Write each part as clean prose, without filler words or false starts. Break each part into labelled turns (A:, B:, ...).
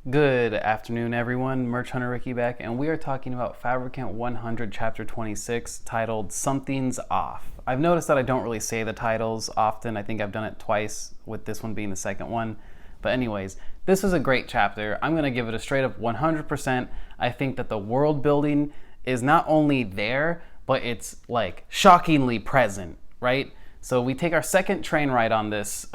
A: Good afternoon, everyone. Merch Hunter Ricky back, and we are talking about Fabricant 100, Chapter 26, titled Something's Off. I've noticed that I don't really say the titles often. I think I've done it twice, with this one being the second one. But anyways, this is a great chapter. I'm going to give it a straight up 100%. I think that the world building is not only there, but it's like shockingly present, right? So we take our second train ride on this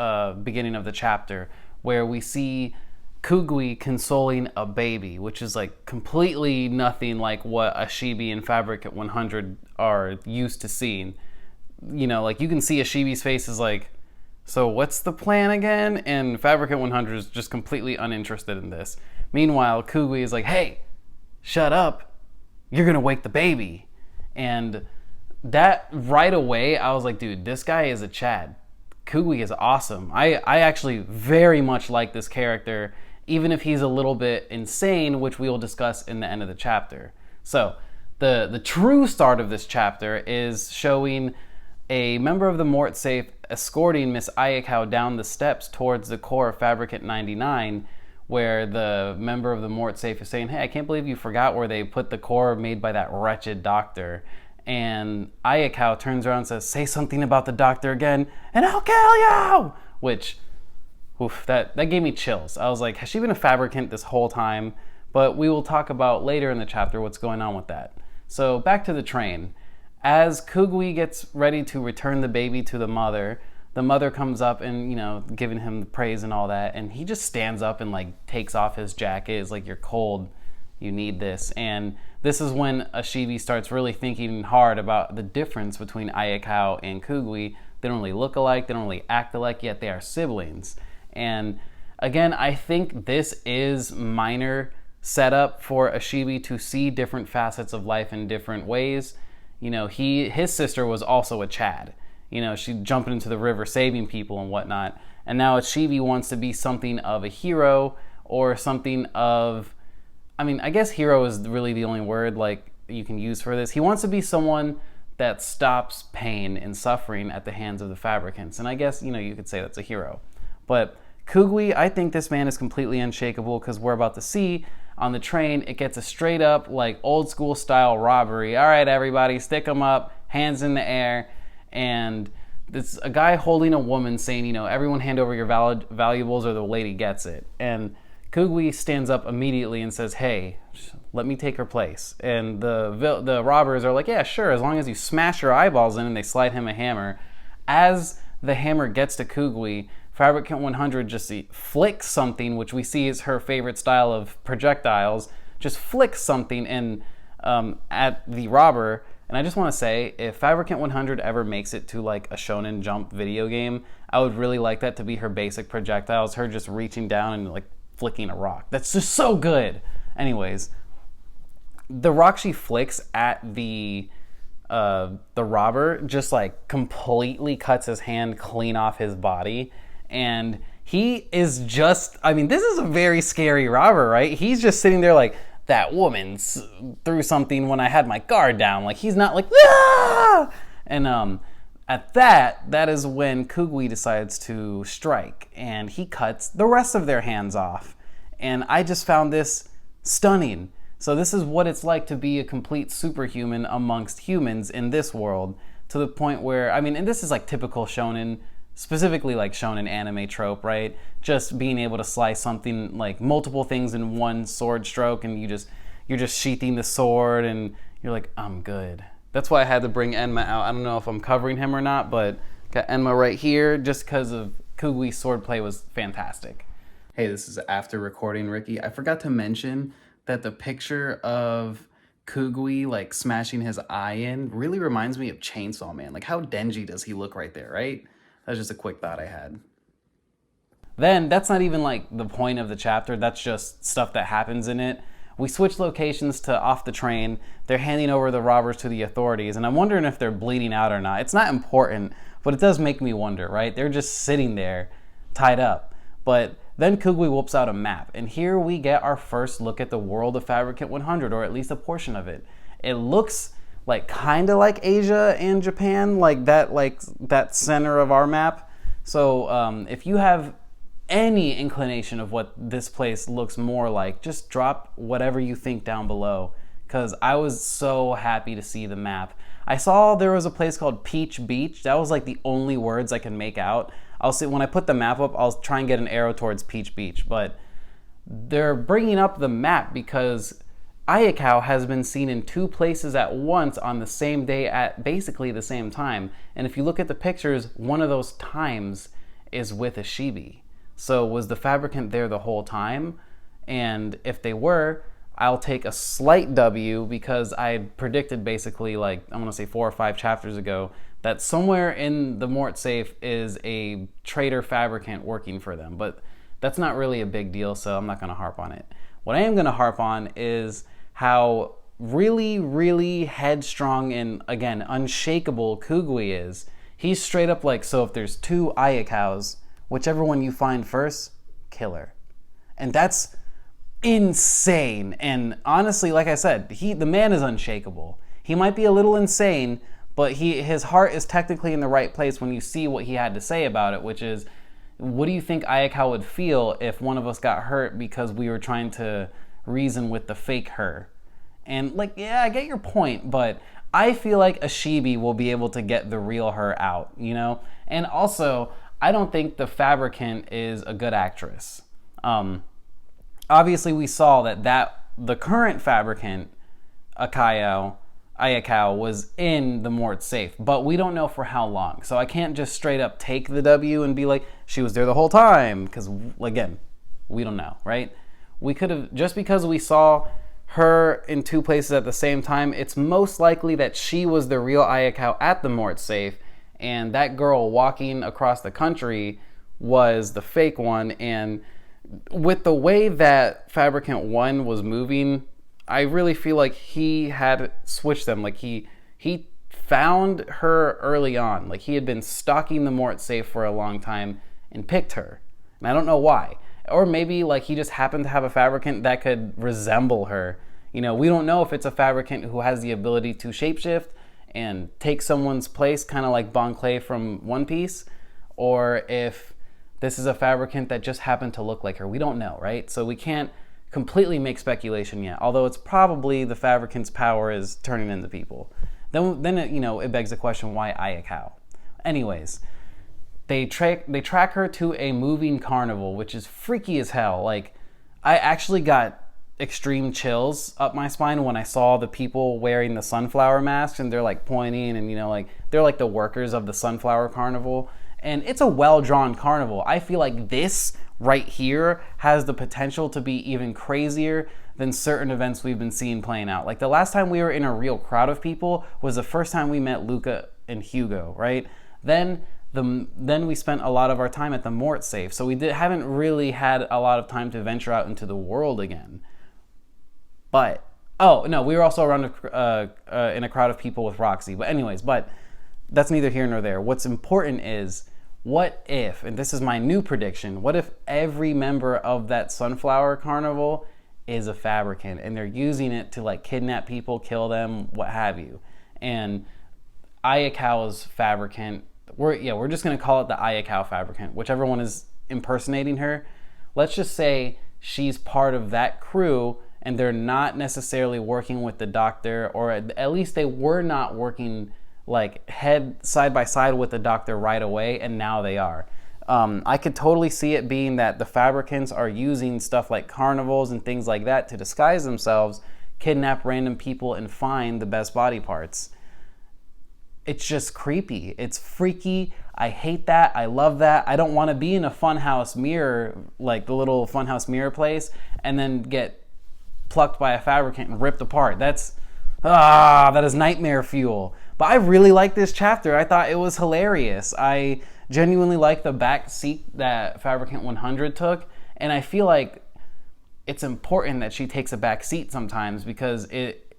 A: beginning of the chapter, where we see Kugui consoling a baby, which is like completely nothing like what Ashibi and Fabricant 100 are used to seeing. You know, like you can see Ashibi's face is like, so what's the plan again? And Fabricant 100 is just completely uninterested in this. Meanwhile, Kugui is like, hey, shut up. You're gonna wake the baby. And that right away, I was like, dude, this guy is a Chad. Kugui is awesome. I actually very much like this character, even if he's a little bit insane, which we will discuss in the end of the chapter. So the true start of this chapter is showing a member of the Mort Safe escorting Miss Ayako down the steps towards the core of Fabricant 99, where the member of the Mort Safe is saying, hey, I can't believe you forgot where they put the core made by that wretched doctor. And Ayako turns around and says, say something about the doctor again, and I'll kill you! Which, oof, that gave me chills. I was like, has she been a Fabricant this whole time? But we will talk about later in the chapter what's going on with that. So back to the train. As Kugui gets ready to return the baby to the mother comes up and, you know, giving him the praise and all that, and he just stands up and like takes off his jacket. Is like, you're cold, you need this. And this is when Ashibi starts really thinking hard about the difference between Ayako and Kugui. They don't really look alike, they don't really act alike, yet they are siblings. And again, I think this is minor setup for Ashibi to see different facets of life in different ways. You know, his sister was also a Chad. You know, she jumping into the river, saving people and whatnot. And now Ashibi wants to be something of a hero, or something of, I mean, I guess hero is really the only word like you can use for this. He wants to be someone that stops pain and suffering at the hands of the Fabricants. And I guess, you know, you could say that's a hero. But Kugui, I think this man is completely unshakable, because we're about to see on the train, it gets a straight up like old school style robbery. All right, everybody, stick them up, hands in the air. And it's a guy holding a woman saying, you know, everyone hand over your valuables or the lady gets it. And Kugui stands up immediately and says, hey, let me take her place. And the robbers are like, yeah, sure, as long as you smash your eyeballs in, and they slide him a hammer. As the hammer gets to Kugui, Fabricant 100 just flicks something, which we see is her favorite style of projectiles, just flicks something in at the robber. And I just want to say, if Fabricant 100 ever makes it to like a Shonen Jump video game, I would really like that to be her basic projectiles, her just reaching down and like flicking a rock. That's just so good. Anyways, the rock she flicks at the robber just like completely cuts his hand clean off his body. And he is just, I mean, this is a very scary robber, right? He's just sitting there like, that woman threw something when I had my guard down. Like, he's not like, ah! And at that is when Kugui decides to strike, and he cuts the rest of their hands off. And I just found this stunning. So this is what it's like to be a complete superhuman amongst humans in this world, to the point where, I mean, and this is like typical shonen, specifically like shonen anime trope, right? Just being able to slice something, like multiple things in one sword stroke, and you're just sheathing the sword, and you're like, I'm good. That's why I had to bring Enma out. I don't know if I'm covering him or not, but got Enma right here just because of Kugui's swordplay was fantastic. Hey, this is after recording, Ricky. I forgot to mention that the picture of Kugui like smashing his eye in really reminds me of Chainsaw Man. Like, how dingy does he look right there, right? That's just a quick thought I had. Then, that's not even like the point of the chapter, that's just stuff that happens in it. We switch locations to off the train. They're handing over the robbers to the authorities, and I'm wondering if they're bleeding out or not. It's not important, but it does make me wonder, right? They're just sitting there, tied up. But then Kugui whoops out a map, and here we get our first look at the world of Fabricant 100, or at least a portion of it. It looks like kind of like Asia and Japan, like that center of our map. So if you have any inclination of what this place looks more like, just drop whatever you think down below, because I was so happy to see the map. I saw there was a place called Peach Beach. That was like the only words I can make out. I'll see when I put the map up, I'll try and get an arrow towards Peach Beach, but they're bringing up the map because Ayako has been seen in 2 places at once on the same day at basically the same time. And if you look at the pictures, one of those times is with a Shibi. So was the Fabricant there the whole time? And if they were, I'll take a slight W, because I predicted basically, like, I'm gonna say 4 or 5 chapters ago, that somewhere in the Mort safe is a traitor Fabricant working for them. But that's not really a big deal, so I'm not gonna harp on it. What I am gonna harp on is how really, really headstrong and, again, unshakable Kugui is. He's straight up like, so if there's 2 Ayakos, whichever one you find first, kill her. And that's insane. And honestly, like I said, the man is unshakable. He might be a little insane, but his heart is technically in the right place when you see what he had to say about it, which is, what do you think Ayako would feel if one of us got hurt because we were trying to reason with the fake her? And like, yeah, I get your point, but I feel like a Shibi will be able to get the real her out, you know? And also, I don't think the Fabricant is a good actress. Obviously, we saw that the current Fabricant, Ayako, was in the Mort safe, but we don't know for how long. So I can't just straight up take the W and be like, she was there the whole time, because, again, we don't know, right? We could have, just because we saw her in 2 places at the same time, it's most likely that she was the real Ayako at the Mort safe, and that girl walking across the country was the fake one. And with the way that Fabricant 1 was moving, I really feel like he had switched them. Like he found her early on. Like he had been stalking the Mort safe for a long time and picked her. And I don't know why. Or maybe like he just happened to have a Fabricant that could resemble her. You know, we don't know if it's a Fabricant who has the ability to shapeshift and take someone's place, kind of like Bon Clay from One Piece, or if this is a Fabricant that just happened to look like her. We don't know, right? So we can't completely make speculation yet, although it's probably the Fabricant's power is turning into people. Then it, you know, it begs the question, why Ayako? Anyways, they track her to a moving carnival, which is freaky as hell. Like, I actually got extreme chills up my spine when I saw the people wearing the sunflower masks, and they're like pointing, and you know, like they're like the workers of the sunflower carnival. And it's a well-drawn carnival. I feel like this right here has the potential to be even crazier than certain events we've been seeing playing out. Like the last time we were in a real crowd of people was the first time we met Luca and Hugo, right? Then we spent a lot of our time at the Mort safe, so we haven't really had a lot of time to venture out into the world again. But, oh no, we were also around in a crowd of people with Roxy. But anyways, but that's neither here nor there. What's important is, what if, and this is my new prediction, what if every member of that sunflower carnival is a Fabricant, and they're using it to like kidnap people, kill them, what have you? And Ayako's Fabricant, we're just gonna call it the Ayako Fabricant, whichever one is impersonating her. Let's just say she's part of that crew, and they're not necessarily working with the doctor, or at least they were not working like side by side with the doctor right away, and now they are. I could totally see it being that the Fabricants are using stuff like carnivals and things like that to disguise themselves, kidnap random people, and find the best body parts. It's just creepy. It's freaky. I hate that. I love that. I don't want to be in a funhouse mirror, like the little funhouse mirror place, and then get plucked by a Fabricant and ripped apart. That is nightmare fuel. But I really liked this chapter. I thought it was hilarious. I genuinely like the back seat that Fabricant 100 took, and I feel like it's important that she takes a back seat sometimes, because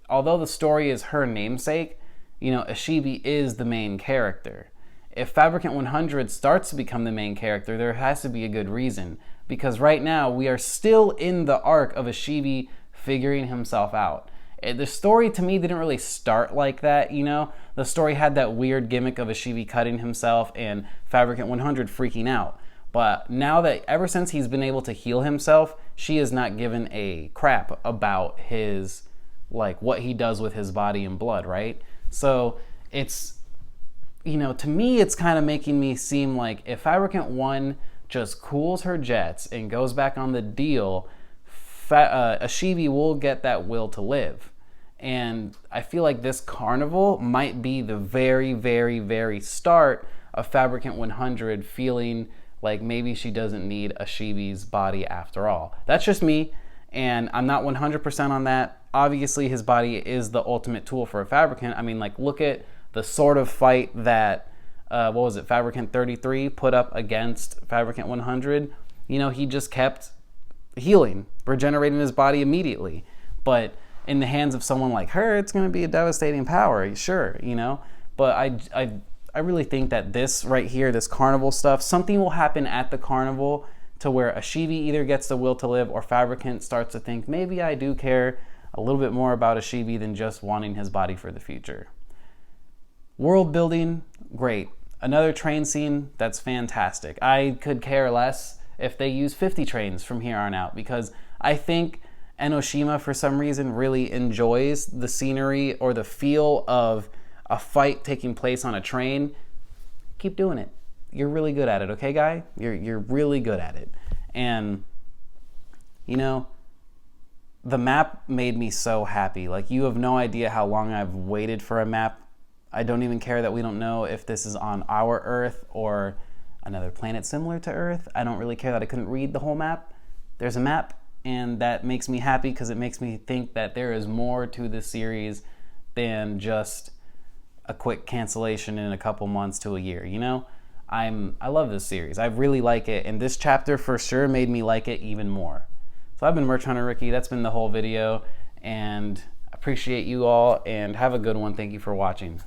A: although the story is her namesake, you know, Ashibi is the main character. If Fabricant 100 starts to become the main character, there has to be a good reason, because right now we are still in the arc of Ashibi figuring himself out. The story to me didn't really start like that, you know? The story had that weird gimmick of Ashibi cutting himself and Fabricant 100 freaking out. But now that ever since he's been able to heal himself, she has not given a crap about his, like, what he does with his body and blood, right? So it's, you know, to me, it's kind of making me seem like if Fabricant 1 just cools her jets and goes back on the deal, Ashibi will get that will to live. And I feel like this carnival might be the very, very, very start of Fabricant 100 feeling like maybe she doesn't need Ashibi's body after all. That's just me, and I'm not 100% on that. Obviously, his body is the ultimate tool for a Fabricant. I mean, like, look at the sort of fight that, Fabricant 33 put up against Fabricant 100. You know, he just kept healing, regenerating his body immediately. But in the hands of someone like her, it's going to be a devastating power, sure, you know? But I really think that this right here, this carnival stuff, something will happen at the carnival to where Ashibi either gets the will to live or Fabricant starts to think, maybe I do care a little bit more about Ashibi than just wanting his body for the future. World building, great. Another train scene, that's fantastic. I could care less if they use 50 trains from here on out, because I think Enoshima, for some reason, really enjoys the scenery or the feel of a fight taking place on a train. Keep doing it. You're really good at it, okay, guy? You're really good at it. And, you know, the map made me so happy. Like, you have no idea how long I've waited for a map. I don't even care that we don't know if this is on our Earth or another planet similar to Earth. I don't really care that I couldn't read the whole map. There's a map, and that makes me happy because it makes me think that there is more to this series than just a quick cancellation in a couple months to a year, you know? I love this series. I really like it, and this chapter for sure made me like it even more. So I've been Merch Hunter Ricky. That's been the whole video, and appreciate you all, and have a good one. Thank you for watching.